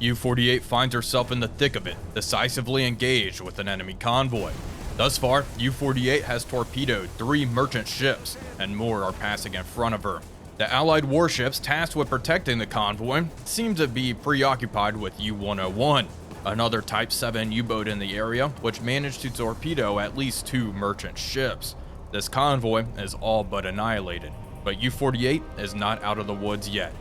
U-48 finds herself in the thick of it, decisively engaged with an enemy convoy. Thus far, U-48 has torpedoed 3 merchant ships, and more are passing in front of her. The Allied warships tasked with protecting the convoy seem to be preoccupied with U-101, another Type 7 U-boat in the area, which managed to torpedo at least 2 merchant ships. This convoy is all but annihilated, but U-48 is not out of the woods yet.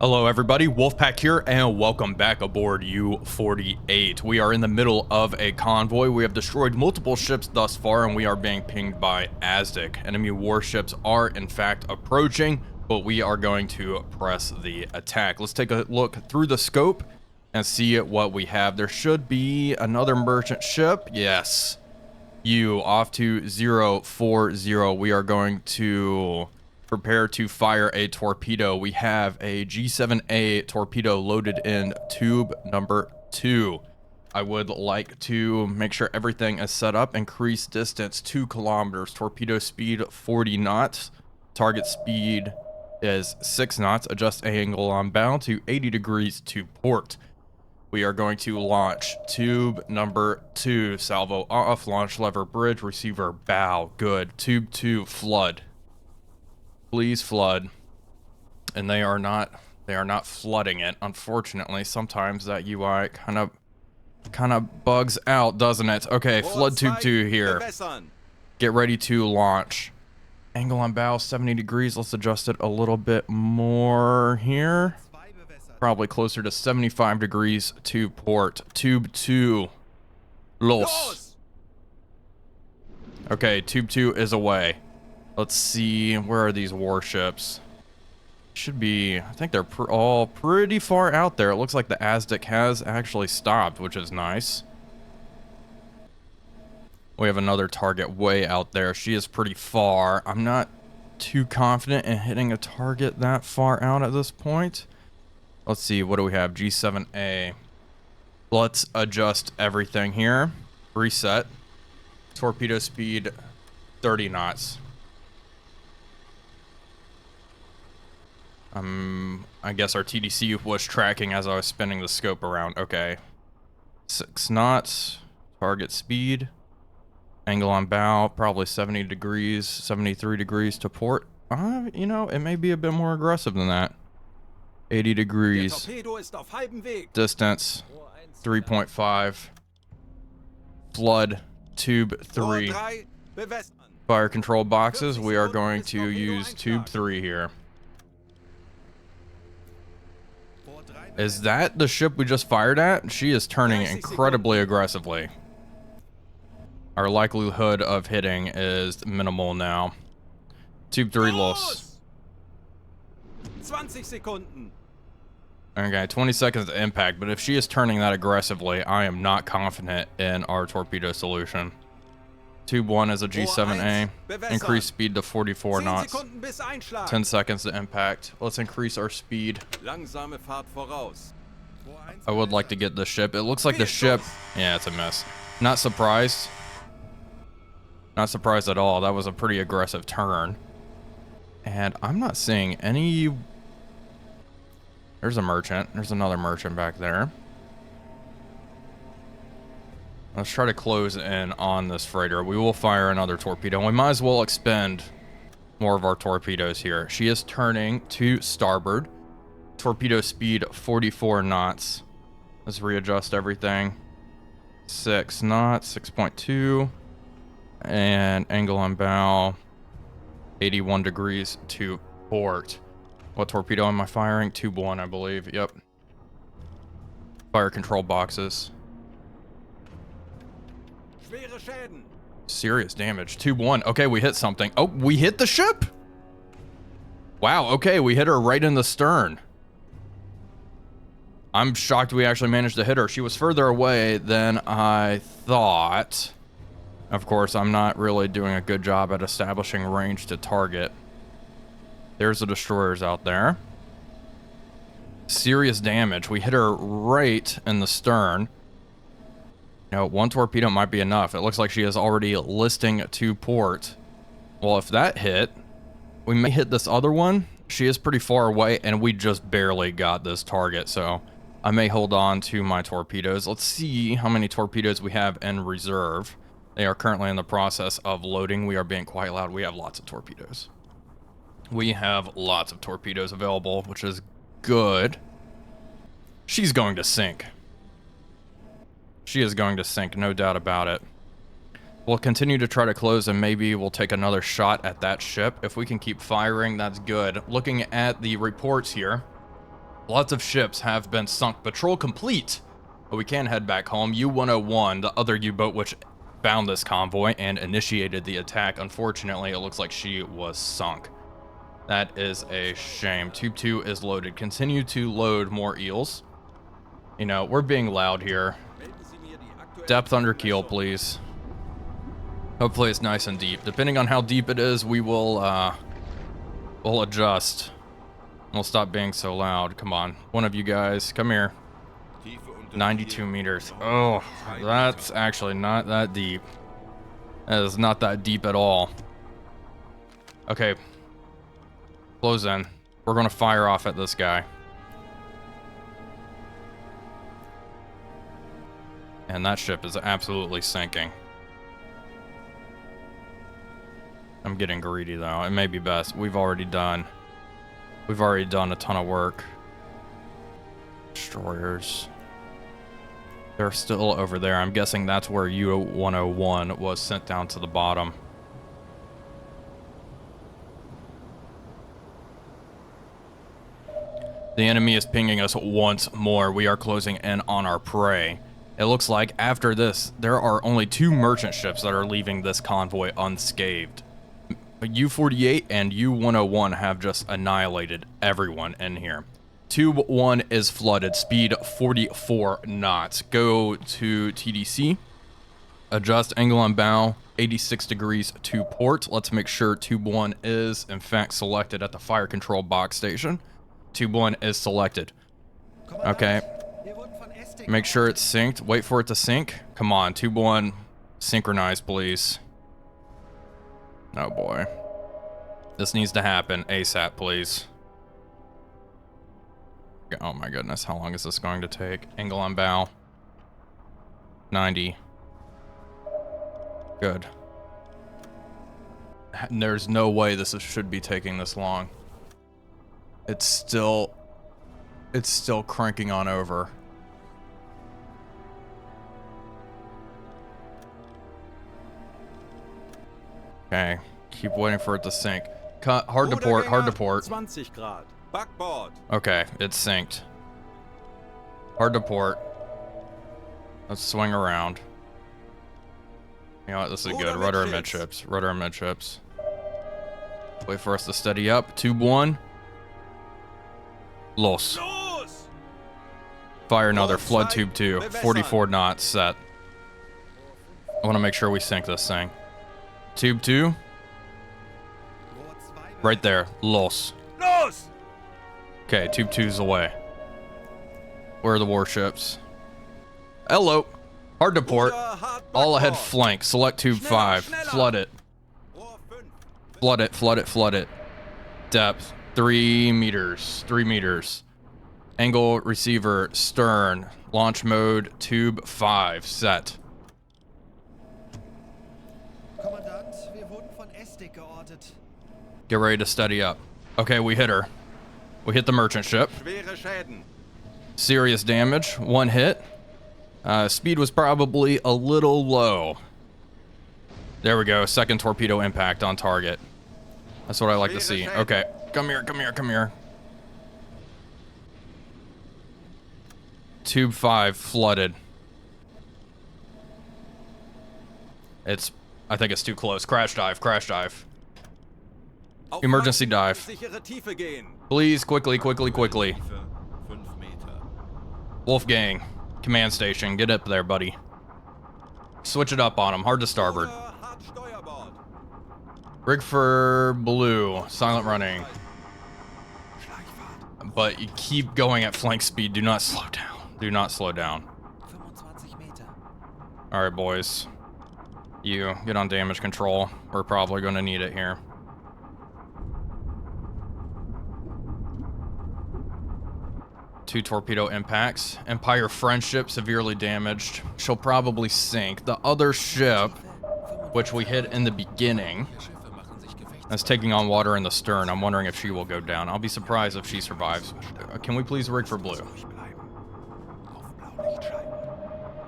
Hello everybody, Wolfpack here, and welcome back aboard U-48. We are in the middle of a convoy. We have destroyed multiple ships thus far, and we are being pinged by ASDIC. Enemy warships are in fact approaching, but we are going to press the attack. Let's take a look through the scope and see what we have. There should be another merchant ship. Yes. Off to 040. We are going to prepare to fire a torpedo. We have a G7A torpedo loaded in tube number 2. I would like to make sure everything is set up. Increase distance 2 kilometers. Torpedo speed 40 knots. Target speed is 6 knots. Adjust angle on bow to 80 degrees to port. We are going to launch tube number 2. Salvo off. Launch lever bridge. Receiver bow. Good. Tube 2 flood. Please flood. And they are not flooding it. Unfortunately, sometimes that UI kind of bugs out, doesn't it? Okay, flood tube 2 here. Get ready to launch. Angle on bow 70 degrees. Let's adjust it a little bit more here. Probably closer to 75 degrees to port. Tube 2 los. Okay, tube 2 is away. Let's see, where are these warships? Should be, I think they're all pretty far out there. It looks like the ASDIC has actually stopped, which is nice. We have another target way out there. She is pretty far. I'm not too confident in hitting a target that far out at this point. Let's see, what do we have? G7A. Let's adjust everything here. Reset. Torpedo speed 30 knots. I guess our TDC was tracking as I was spinning the scope around. Okay. 6 knots. Target speed. Angle on bow, probably 70 degrees, 73 degrees to port. You know, it may be a bit more aggressive than that. 80 degrees. Distance, 3.5. Flood, tube 3. Fire control boxes, we are going to use tube 3 here. Is that the ship we just fired at? She is turning incredibly aggressively. Our likelihood of hitting is minimal now. Tube 3 los. 20 Sekunden. Okay, 20 seconds to impact, but if she is turning that aggressively, I am not confident in our torpedo solution. Tube 1 is a G7A. Increase speed to 44 knots. 10 seconds to impact. Let's increase our speed. I would like to get the ship. It looks like the ship... Yeah, it's a miss. Not surprised. Not surprised at all. That was a pretty aggressive turn. And I'm not seeing any... There's a merchant. There's another merchant back there. Let's try to close in on this freighter. We will fire another torpedo. We might as well expend more of our torpedoes here. She is turning to starboard. Torpedo speed 44 knots. Let's readjust everything. 6 knots, 6.2. And angle on bow, 81 degrees to port. What torpedo am I firing? Tube 1, I believe. Yep. Fire control boxes. Serious damage. Tube 1. Okay, we hit something. Oh, we hit the ship? Wow, okay, we hit her right in the stern. I'm shocked we actually managed to hit her. She was further away than I thought. Of course, I'm not really doing a good job at establishing range to target. There's the destroyers out there. Serious damage. We hit her right in the stern. No, one torpedo might be enough. It looks like she is already listing to port. Well, if that hit, we may hit this other one. She is pretty far away, and we just barely got this target, so I may hold on to my torpedoes. Let's see how many torpedoes we have in reserve. They are currently in the process of loading. We are being quite loud. We have lots of torpedoes. We have lots of torpedoes available, which is good. She's going to sink. She is going to sink, no doubt about it. We'll continue to try to close, and maybe we'll take another shot at that ship. If we can keep firing, that's good. Looking at the reports here, lots of ships have been sunk. Patrol complete, but we can head back home. U-101, the other U-boat which found this convoy and initiated the attack. Unfortunately, it looks like she was sunk. That is a shame. Tube 2 is loaded. Continue to load more eels. You know, we're being loud here. Depth under keel, please. Hopefully it's nice and deep. Depending on how deep it is, we will we'll adjust. We'll stop being so loud. Come on, one of you guys, come here. 92 meters. Oh, that's actually not that deep. That is not that deep at all. Okay, close in. We're gonna fire off at this guy. And that ship is absolutely sinking. I'm getting greedy though. It may be best. We've already done a ton of work. Destroyers. They're still over there. I'm guessing that's where U-101 was sent down to the bottom. The enemy is pinging us once more. We are closing in on our prey. It looks like after this, there are only 2 merchant ships that are leaving this convoy unscathed. U-48 and U-101 have just annihilated everyone in here. Tube 1 is flooded, speed 44 knots. Go to TDC, adjust angle on bow, 86 degrees to port. Let's make sure Tube 1 is in fact selected at the fire control box station. Tube 1 is selected. Okay. Make sure it's synced. Wait for it to sync. Come on, Tube 1, synchronize, please. Oh boy. This needs to happen ASAP, please. Oh my goodness, how long is this going to take? Angle on bow. 90. Good. There's no way should be taking this long. It's still cranking on over. Okay, keep waiting for it to sink. Hard to port, hard to port. 20 Grad. Backboard. Okay, it's synced. Hard to port. Let's swing around. You know what, this is good. Rudder and midships. Rudder and midships. Wait for us to steady up. Tube 1. Los. Fire another. Flood Tube 2. 44 knots set. I want to make sure we sink this thing. Tube 2. Right there. Los. Okay, Tube 2's away. Where are the warships? Hello. Hard to port. All ahead flank. Select Tube 5. Flood it. Flood it, flood it, flood it. Depth. 3 meters. 3 meters. Angle receiver. Stern. Launch mode. Tube 5. Set. Get ready to steady up. Okay, we hit her. We hit the merchant ship. Serious damage. 1 hit. Speed was probably a little low. There we go. Second torpedo impact on target. That's what I like to see. Okay. Come here, come here, come here. Tube 5 flooded. I think it's too close. Crash dive, crash dive. Emergency dive. Please, quickly, quickly, quickly. Wolfgang, command station, get up there, buddy. Switch it up on him, hard to starboard. Rig for blue, silent running. But you keep going at flank speed, do not slow down. Do not slow down. All right, boys. You get on damage control. We're probably going to need it here. Two torpedo impacts. Empire Friendship severely damaged. She'll probably sink. The other ship, which we hit in the beginning, that's taking on water in the stern. I'm wondering if she will go down. I'll be surprised if she survives. Can we please rig for blue?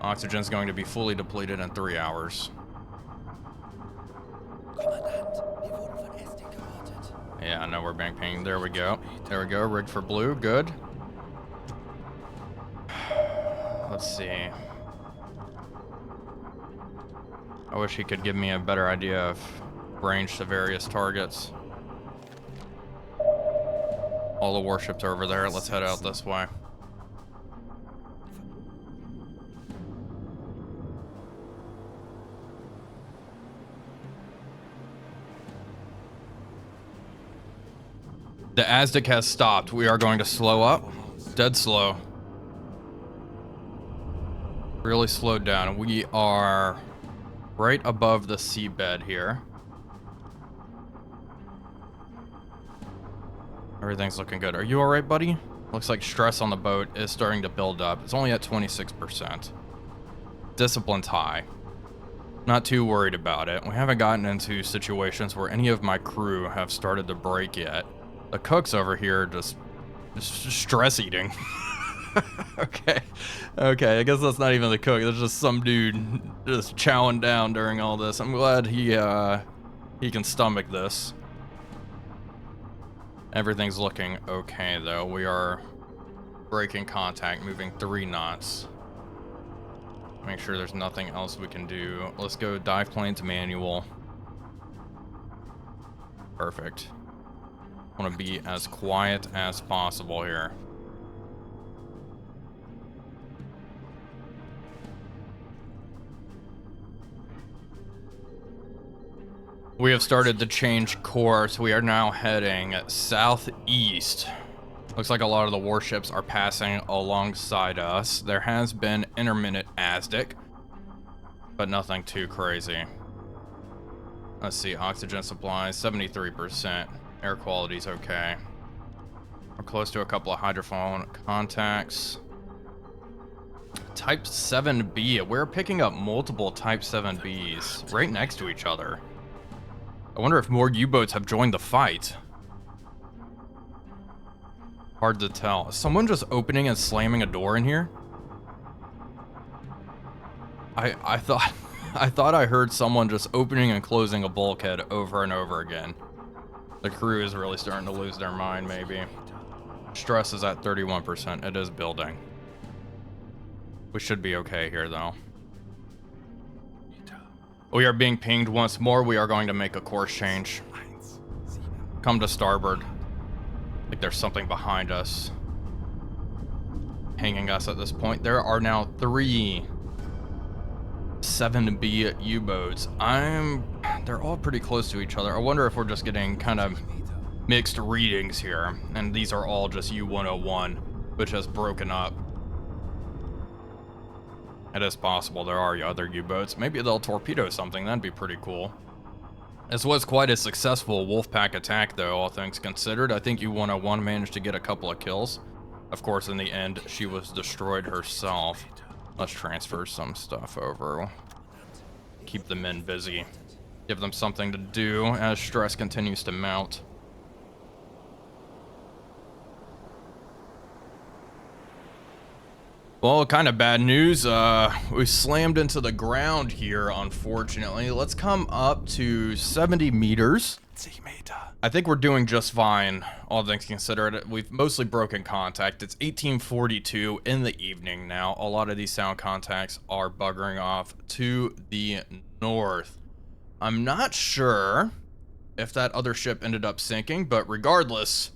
Oxygen's going to be fully depleted in 3 hours. Yeah, I know we're being pinged. There we go. There we go. Rig for blue. Good. Let's see. I wish he could give me a better idea of range to various targets. All the warships are over there. Let's head out this way. The Aztec has stopped. We are going to slow up. Dead slow. Really slowed down. We are right above the seabed here. Everything's looking good. Are you all right, buddy? Looks like stress on the boat is starting to build up. It's only at 26%. Discipline's high. Not too worried about it. We haven't gotten into situations where any of my crew have started to break yet. The cook's over here just stress eating. Okay. Okay, I guess that's not even the cook. There's just some dude just chowing down during all this. I'm glad he can stomach this. Everything's looking okay, though. We are breaking contact, moving 3 knots. Make sure there's nothing else we can do. Let's go dive plane to manual. Perfect. I want to be as quiet as possible here. We have started to change course. We are now heading southeast. Looks like a lot of the warships are passing alongside us. There has been intermittent Aztec, but nothing too crazy. Let's see, oxygen supply, 73%. Air quality's okay. We're close to a couple of hydrophone contacts. Type 7B, we're picking up multiple Type 7Bs right next to each other. I wonder if more U-boats have joined the fight. Hard to tell. Is someone just opening and slamming a door in here? I thought I heard someone just opening and closing a bulkhead over and over again. The crew is really starting to lose their mind, maybe. Stress is at 31%. It is building. We should be okay here, though. We are being pinged once more. We are going to make a course change. Come to starboard. I think there's something behind us. Pinging us at this point. There are now 3 7B U-boats. They're all pretty close to each other. I wonder if we're just getting kind of mixed readings here. And these are all just U-101, which has broken up. It is possible there are other U-boats. Maybe they'll torpedo something. That'd be pretty cool. This was quite a successful Wolfpack attack, though, all things considered. I think U-101 managed to get a couple of kills. Of course, in the end, she was destroyed herself. Let's transfer some stuff over. Keep the men busy. Give them something to do as stress continues to mount. Well, kind of bad news. We slammed into the ground here, unfortunately. Let's come up to 70 meters. I think we're doing just fine, all things considered. We've mostly broken contact. It's 1842 in the evening now. A lot of these sound contacts are buggering off to the north. I'm not sure if that other ship ended up sinking, but regardless,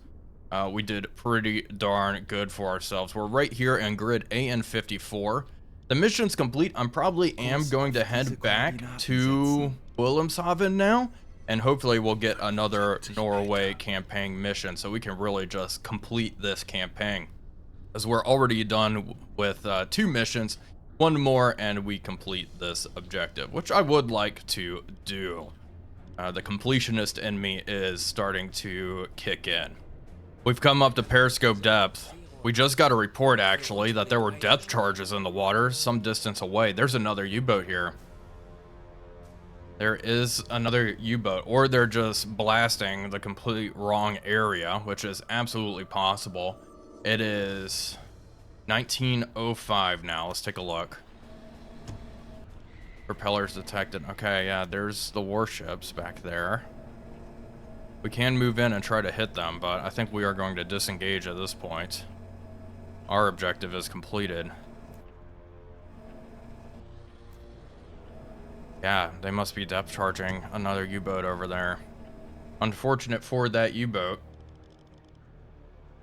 we did pretty darn good for ourselves. We're right here in grid AN54. The mission's complete. I'm probably going to head back to Wilhelmshaven now, and hopefully we'll get another Norway campaign mission so we can really just complete this campaign, as we're already done with 2 missions One more and we complete this objective, which I would like to do. The completionist in me is starting to kick in. We've come up to periscope depth. We just got a report, actually, that there were depth charges in the water some distance away. There's another U-boat here. There is another U-boat, or they're just blasting the complete wrong area, which is absolutely possible. It is 19:05 now. Let's take a look. Propellers detected. Okay, yeah, there's the warships back there. We can move in and try to hit them, but I think we are going to disengage at this point. Our objective is completed. Yeah, they must be depth charging another U-boat over there. Unfortunate for that U-boat.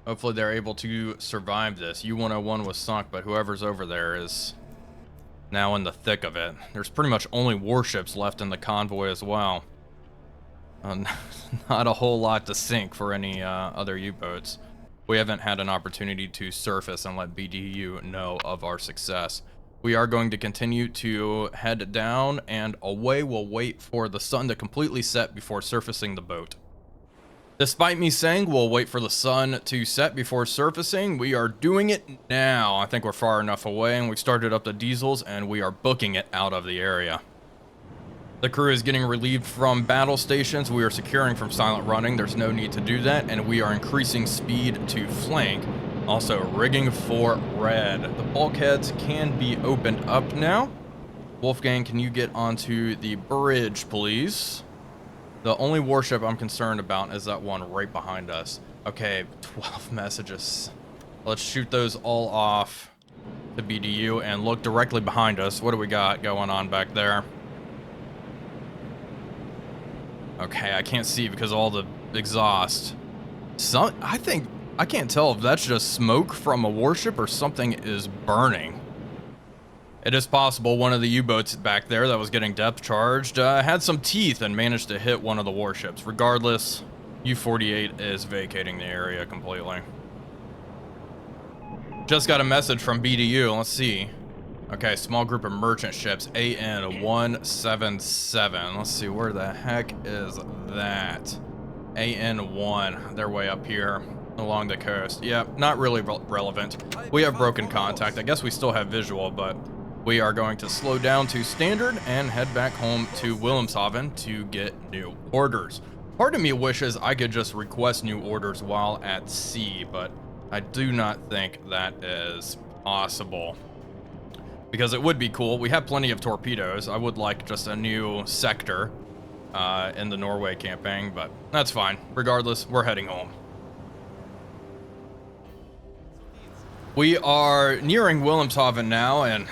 Hopefully they're able to survive this. U-101 was sunk, but whoever's over there is now in the thick of it. There's pretty much only warships left in the convoy as well. Not a whole lot to sink for any other U-boats. We haven't had an opportunity to surface and let BDU know of our success. We are going to continue to head down and away. We'll wait for the sun to completely set before surfacing the boat. Despite me saying we'll wait for the sun to set before surfacing, we are doing it now. I think we're far enough away and we've started up the diesels and we are booking it out of the area. The crew is getting relieved from battle stations. We are securing from silent running. There's no need to do that. And we are increasing speed to flank. Also rigging for red. The bulkheads can be opened up now. Wolfgang, can you get onto the bridge, please? The only warship I'm concerned about is that one right behind us. Okay, 12 messages. Let's shoot those all off to BDU and look directly behind us. What do we got going on back there? Okay, I can't see because of all the exhaust. I can't tell if that's just smoke from a warship or something is burning. It is possible one of the U-boats back there that was getting depth charged had some teeth and managed to hit one of the warships. Regardless, U-48 is vacating the area completely. Just got a message from BDU. Let's see. Okay, small group of merchant ships, AN-177. Let's see, where the heck is that? AN-1, they're way up here along the coast. Yeah, not really relevant. We have broken contact. I guess we still have visual, but we are going to slow down to standard and head back home to Wilhelmshaven to get new orders. Part of me wishes I could just request new orders while at sea, but I do not think that is possible. Because it would be cool. We have plenty of torpedoes. I would like just a new sector in the Norway campaign, but that's fine. Regardless, we're heading home. We are nearing Wilhelmshaven now, and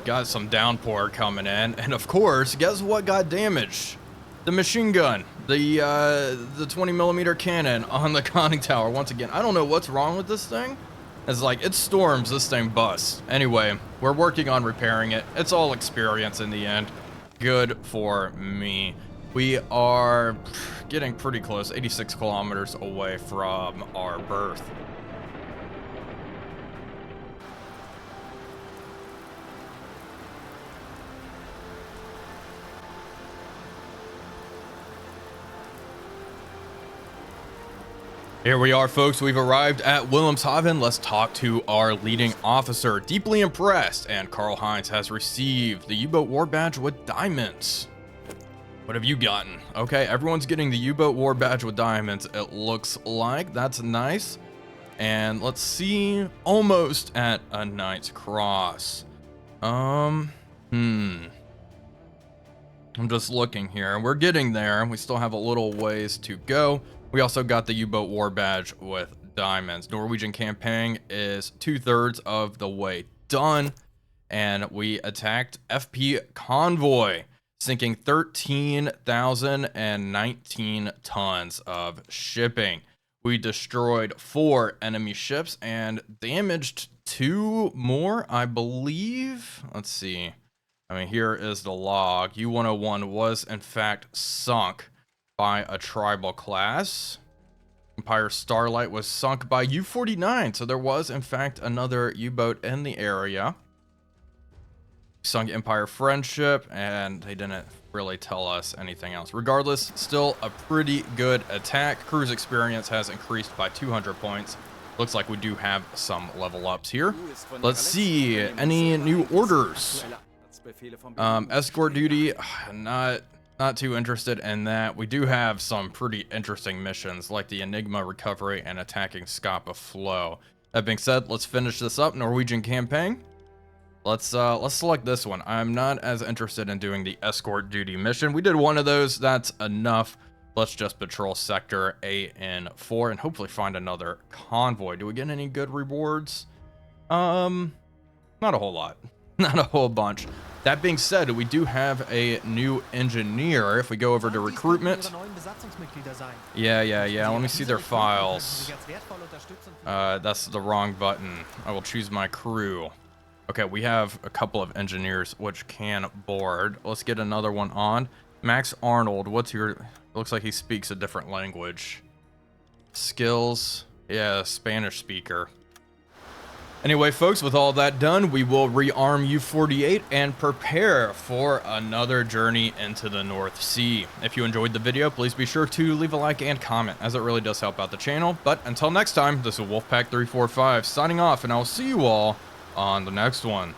got some downpour coming in. And of course, guess what got damaged? The machine gun. The 20mm cannon on the conning tower once again. I don't know what's wrong with this thing. It's like, it storms, this thing busts. Anyway, we're working on repairing it. It's all experience in the end. Good for me. We are getting pretty close, 86 kilometers away from our berth. Here we are, folks. We've arrived at Wilhelmshaven. Let's talk to our leading officer. Deeply impressed, and Karl Heinz has received the U-boat war badge with diamonds. What have you gotten? Okay, everyone's getting the U-boat war badge with diamonds, it looks like. That's nice. And let's see, almost at a Knight's Cross. I'm just looking here. We're getting there. We still have a little ways to go. We also got the U-boat war badge with diamonds. Norwegian campaign is 2/3 of the way done. And we attacked FP Convoy, sinking 13,019 tons of shipping. We destroyed 4 enemy ships and damaged 2 more, I believe. Let's see. I mean, here is the log. U-101 was in fact sunk by a tribal class. Empire Starlight was sunk by U-49, so there was in fact another U-boat in the area. Sunk Empire Friendship, and they didn't really tell us anything else. Regardless, still a pretty good attack. Cruise experience has increased by 200 points. Looks like we do have some level ups here. Let's see, any new orders? Escort duty, not too interested in that. We do have some pretty interesting missions like the Enigma recovery and attacking Scapa Flow. That being said, let's finish this up. Norwegian campaign. Let's select this one. I'm not as interested in doing the escort duty mission. We did one of those. That's enough. Let's just patrol sector AN4 and hopefully find another convoy. Do we get any good rewards? Not a whole lot. Not a whole bunch. That being said, we do have a new engineer. If we go over to recruitment. Yeah. Let me see their files. That's the wrong button. I will choose my crew. Okay, we have a couple of engineers which can board. Let's get another one on. Max Arnold, what's your... Looks like he speaks a different language. Skills, yeah, Spanish speaker. Anyway, folks, with all that done, we will rearm U-48 and prepare for another journey into the North Sea. If you enjoyed the video, please be sure to leave a like and comment, as it really does help out the channel. But until next time, this is Wolfpack345 signing off, and I'll see you all on the next one.